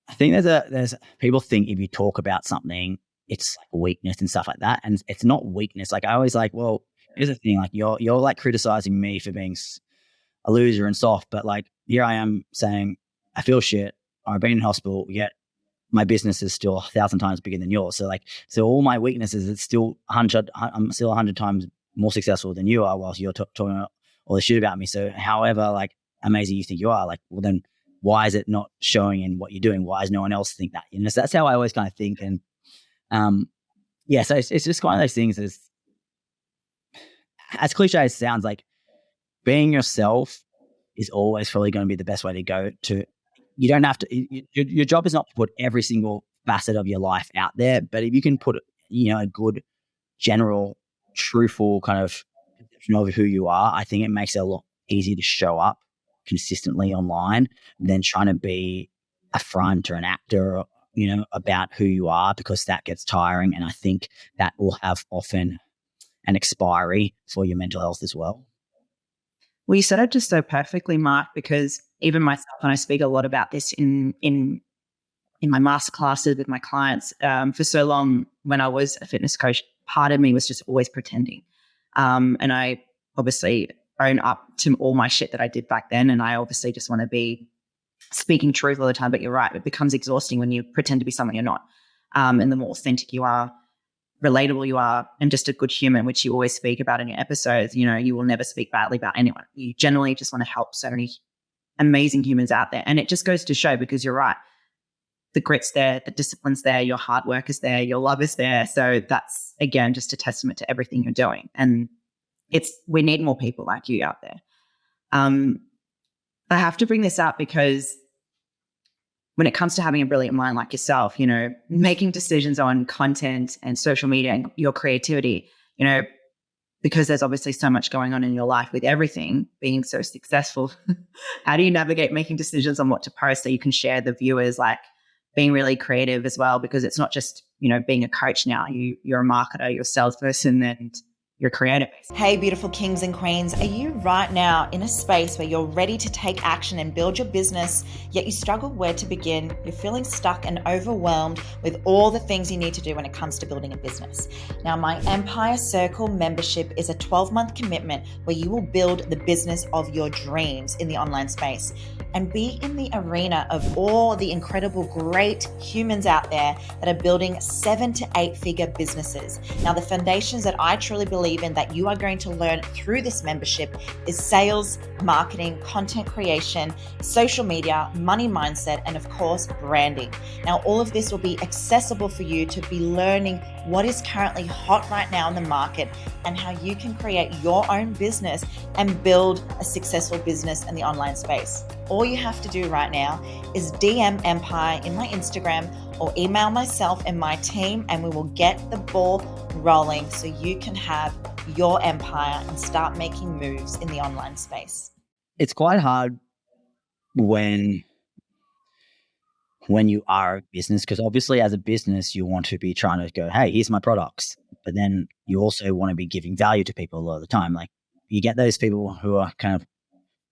B: I think there's people think if you talk about something, it's like weakness and stuff like that. And it's not weakness. Like I always like, well, here's the thing, like you're like criticizing me for being a loser and soft, but like here I am saying I feel shit. I've been in hospital, yet my business is still 1,000 times bigger than yours. So all my weaknesses, I'm still 100 times more successful than you are, whilst you're talking all this shit about me. So however like amazing you think you are, like, well then why is it not showing in what you're doing? Why does no one else think that? So that's how I always kind of think. And so it's just one of those things, as cliche as it sounds, like being yourself is always probably going to be the best way to go. You don't have to, your job is not to put every single facet of your life out there, but if you can put, a good, general, truthful kind of perception of who you are, I think it makes it a lot easier to show up consistently online than trying to be a front or an actor, about who you are, because that gets tiring. And I think that will have often an expiry for your mental health as well.
A: Well, you said it just so perfectly, Mark, because even myself, and I speak a lot about this in my masterclasses with my clients, for so long when I was a fitness coach, part of me was just always pretending. And I obviously own up to all my shit that I did back then. And I obviously just want to be speaking truth all the time. But you're right, it becomes exhausting when you pretend to be someone you're not. And the more authentic you are, relatable you are, and just a good human, which you always speak about in your episodes, you will never speak badly about anyone. You generally just want to help so many amazing humans out there. And it just goes to show, because you're right, the grit's there, the discipline's there, your hard work is there, your love is there. So that's, again, just a testament to everything you're doing. And we need more people like you out there. I have to bring this up because when it comes to having a brilliant mind like yourself, making decisions on content and social media and your creativity, because there's obviously so much going on in your life with everything being so successful. How do you navigate making decisions on what to post so you can share the viewers, like being really creative as well? Because it's not just, being a coach now. You're a marketer, you're a salesperson, and you're creative.
C: Hey, beautiful kings and queens. Are you right now in a space where you're ready to take action and build your business, yet you struggle where to begin? You're feeling stuck and overwhelmed with all the things you need to do when it comes to building a business. Now, my Empire Circle membership is a 12-month commitment where you will build the business of your dreams in the online space and be in the arena of all the incredible, great humans out there that are building 7 to 8 figure businesses. Now, the foundations that I truly believe in that you are going to learn through this membership is sales, marketing, content creation, social media, money mindset, and of course, branding. Now, all of this will be accessible for you to be learning what is currently hot right now in the market and how you can create your own business and build a successful business in the online space. All you have to do right now is DM Empire in my Instagram or email myself and my team, and we will get the ball rolling so you can have your empire and start making moves in the online space.
B: It's quite hard when you are a business, because obviously as a business, you want to be trying to go, hey, here's my products. But then you also want to be giving value to people a lot of the time. Like you get those people who are kind of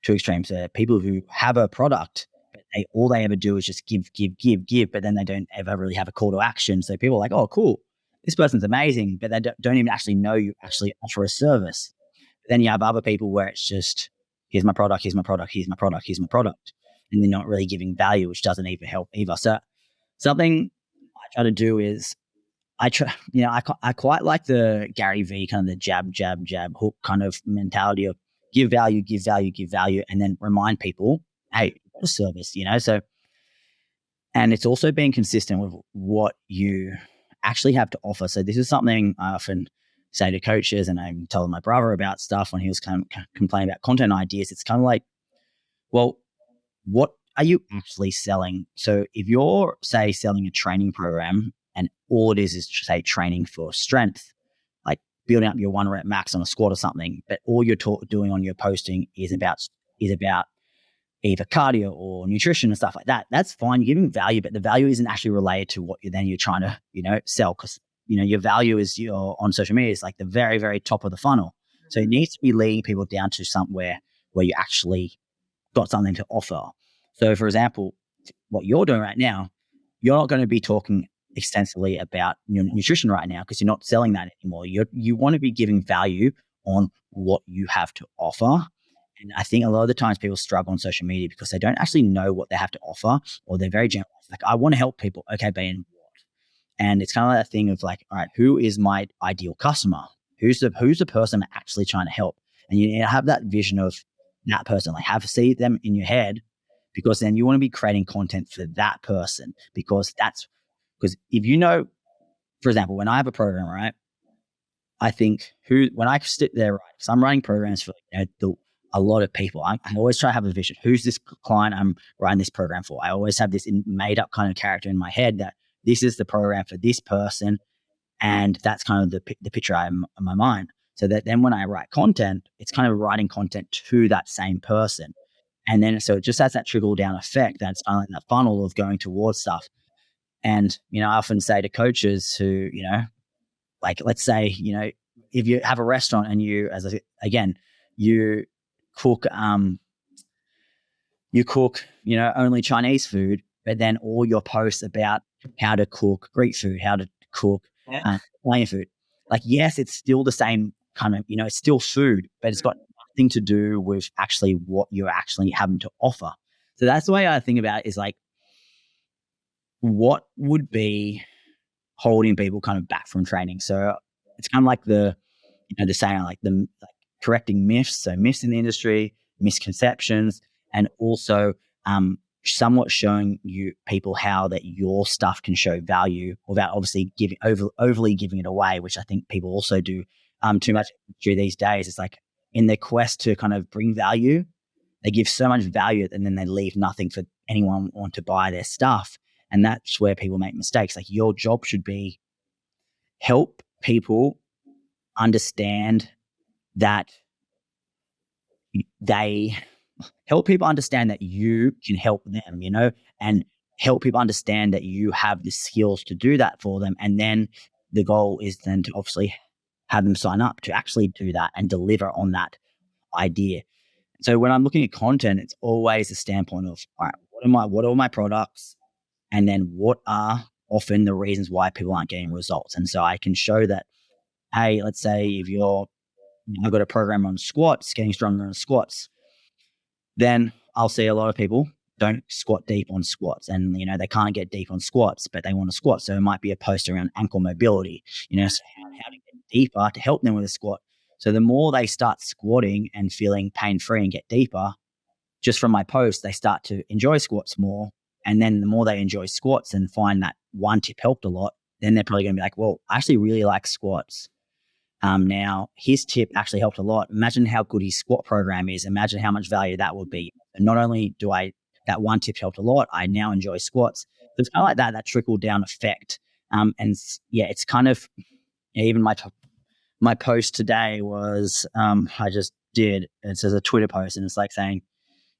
B: two extremes. People who have a product, but all they ever do is just give, but then they don't ever really have a call to action. So people are like, oh, cool, this person's amazing, but they don't even actually know you actually offer a service. But then you have other people where it's just, here's my product, here's my product, here's my product, here's my product. And they're not really giving value, which doesn't even help either. So something I try to do is I quite like the Gary V kind of the jab, hook kind of mentality of give value, and then remind people, hey, you've got a service, So And it's also being consistent with what you actually have to offer. So this is something I often say to coaches, and I'm telling my brother about stuff when he was kind of complaining about content ideas. It's kind of like, well, what are you actually selling? So if you're, say, selling a training program and all it is say training for strength, like building up your 1 rep max on a squat or something, but all you're doing on your posting is about either cardio or nutrition and stuff like that, that's fine. You're giving value, but the value isn't actually related to what you're trying to, sell. Because, your value is on social media is like the very, very top of the funnel. So it needs to be leading people down to somewhere where you actually got something to offer. So for example, what you're doing right now, you're not going to be talking extensively about your nutrition right now because you're not selling that anymore. You want to be giving value on what you have to offer. And I think a lot of the times people struggle on social media because they don't actually know what they have to offer, or they're very general. Like, I want to help people. Okay, but in what? And it's kind of like that thing of like, all right, who is my ideal customer? Who's the person I'm actually trying to help? And you need to have that vision of that person, like see them in your head, because then you want to be creating content for that person, because if for example, when I have a program, right, I think when I sit there, right, because I'm running programs for a lot of people, I always try to have a vision. Who's this client I'm writing this program for? I always have this made up kind of character in my head that this is the program for this person. And that's kind of the picture I am in my mind. So that then when I write content, it's kind of writing content to that same person. And then, so it just has that trickle down effect. That's kind of like that funnel of going towards stuff. And, I often say to coaches who, like, let's say, if you have a restaurant and you cook, only Chinese food, but then all your posts about how to cook Greek food, how to cook Italian food. Like, yes, it's still the same kind of, it's still food, but it's got nothing to do with actually what you're actually having to offer. So that's the way I think about it, is like, what would be holding people kind of back from training? So it's kind of like the saying, like correcting myths. So myths in the industry, misconceptions, and also somewhat showing people how that your stuff can show value without obviously overly giving it away, which I think people also do too much through these days. It's like, in their quest to kind of bring value, they give so much value and then they leave nothing for anyone want to buy their stuff. And that's where people make mistakes. Like, your job should be help people understand that you can help them, and help people understand that you have the skills to do that for them. And then the goal is then to obviously have them sign up to actually do that and deliver on that idea. So when I'm looking at content, it's always a standpoint of, all right, what are my products? And then what are often the reasons why people aren't getting results? And so I can show that, hey, let's say if I've got a program on squats, getting stronger on squats, then I'll see a lot of people don't squat deep on squats, and they can't get deep on squats, but they want to squat. So it might be a post around ankle mobility, so how to get deeper to help them with a squat. So the more they start squatting and feeling pain-free and get deeper, just from my post, they start to enjoy squats more. And then the more they enjoy squats and find that one tip helped a lot, then they're probably going to be like, well, I actually really like squats. Now, his tip actually helped a lot. Imagine how good his squat program is. Imagine how much value that would be. And not only that one tip helped a lot, I now enjoy squats. So it's kind of like that trickle down effect. It's kind of, even my post today was, I just did, it's as a Twitter post, and it's like saying,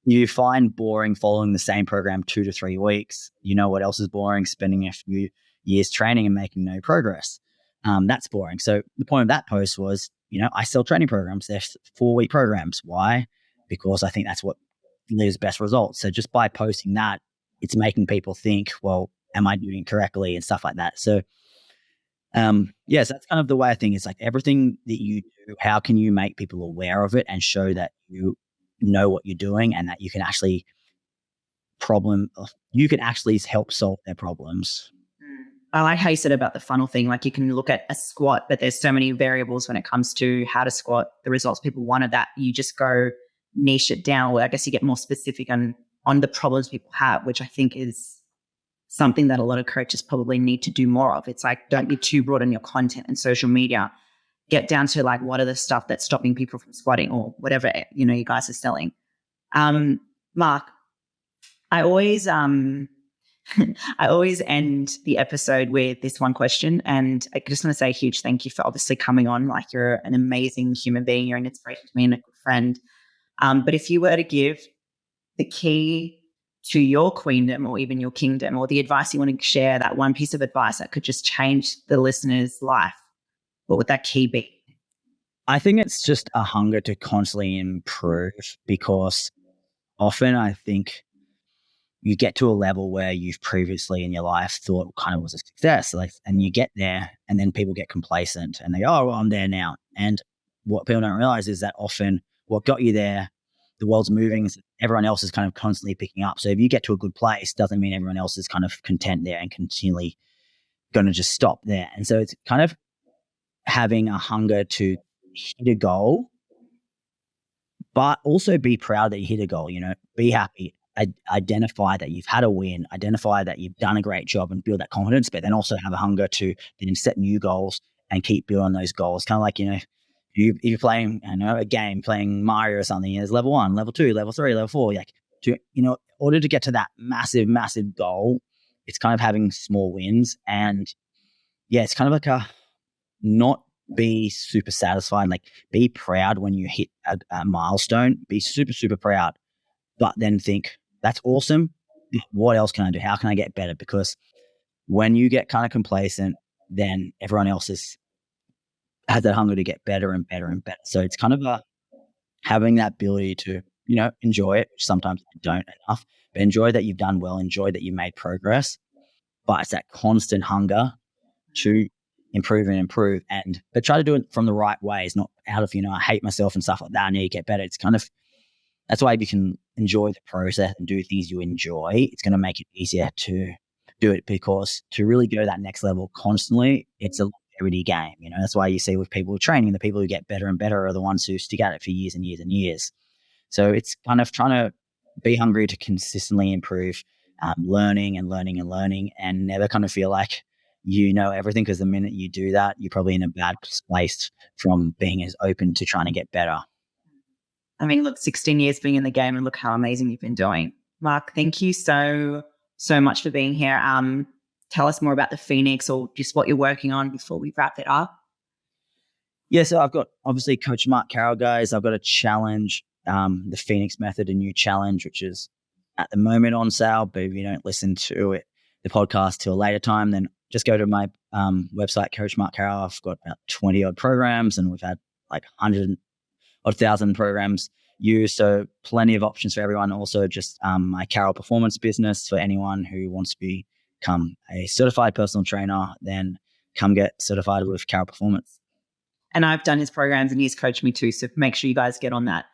B: you find boring following the same program 2 to 3 weeks. You know what else is boring? Spending a few years training and making no progress. That's boring. So the point of that post was, I sell training programs. They're 4-week programs. Why? Because I think that's what delivers best results. So just by posting that, it's making people think, well, am I doing it correctly, and stuff like that. So yes, that's kind of the way I think. It's like, everything that you do, how can you make people aware of it and show that you know what you're doing, and that you can actually help solve their problems.
A: I like how you said about the funnel thing. Like, you can look at a squat, but there's so many variables when it comes to how to squat, the results people wanted, that you just go niche it down, or I guess you get more specific on the problems people have, which I think is something that a lot of coaches probably need to do more of. It's like, don't be too broad on your content and social media. Get down to like, what are the stuff that's stopping people from squatting or whatever, you guys are selling. Mark, I always I always end the episode with this one question, and I just want to say a huge thank you for obviously coming on. Like, you're an amazing human being. You're an inspiration to me and a good friend. But if you were to give the key to your queendom or even your kingdom, or the advice you want to share, that one piece of advice that could just change the listener's life, what would that key be?
B: I think it's just a hunger to constantly improve, because often I think you get to a level where you've previously in your life thought kind of was a success, and you get there and then people get complacent and they go, oh, well, I'm there now. And what people don't realize is that often what got you there, the world's moving, everyone else is kind of constantly picking up. So if you get to a good place, doesn't mean everyone else is kind of content there and continually going to just stop there. And so it's kind of having a hunger to hit a goal, but also be proud that you hit a goal, be happy, identify that you've had a win, identify that you've done a great job and build that confidence, but then also have a hunger to then set new goals and keep building those goals. Kind of like, if you're playing, a game, playing Mario or something, there's level 1, level 2, level 3, level 4, in order to get to that massive, massive goal, it's kind of having small wins. And yeah, it's kind of like not be super satisfied, like be proud when you hit a milestone, be super, super proud, but then think, that's awesome. What else can I do? How can I get better? Because when you get kind of complacent, then everyone else has that hunger to get better and better and better. So it's kind of having that ability to, enjoy it, which sometimes I don't enough, but enjoy that you've done well, enjoy that you made progress. But it's that constant hunger to improve and improve, but try to do it from the right ways, not out of, I hate myself and stuff like that, I need to get better. It's kind of, that's why if you can enjoy the process and do things you enjoy, it's going to make it easier to do it, because to really go to that next level constantly, it's a longevity game. That's why you see with people training, the people who get better and better are the ones who stick at it for years and years and years. So it's kind of trying to be hungry to consistently improve, learning and learning and learning, and never kind of feel like you know everything, because the minute you do that, you're probably in a bad place from being as open to trying to get better.
A: I mean, look, 16 years being in the game, and look how amazing you've been doing. Mark, thank you so much for being here. Tell us more about the Phoenix, or just what you're working on before we wrap it up.
B: Yeah, so I've got obviously Coach Mark Carroll, guys. I've got a challenge, the Phoenix Method, a new challenge, which is at the moment on sale. But if you don't listen to it, the podcast till a later time, then just go to my website, Coach Mark Carroll. I've got about 20 odd programs, and we've had like 100,000 programs used. So plenty of options for everyone. Also just my Carroll Performance business for anyone who wants to become a certified personal trainer, then come get certified with Carroll Performance.
A: And I've done his programs and he's coached me too. So make sure you guys get on that.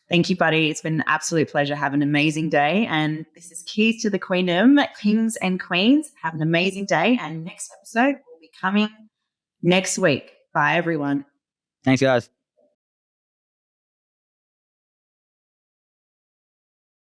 A: Thank you, buddy. It's been an absolute pleasure. Have an amazing day. And this is Keys to the Queendom, Kings and Queens. Have an amazing day. And next episode will be coming next week. Bye, everyone.
B: Thanks, guys.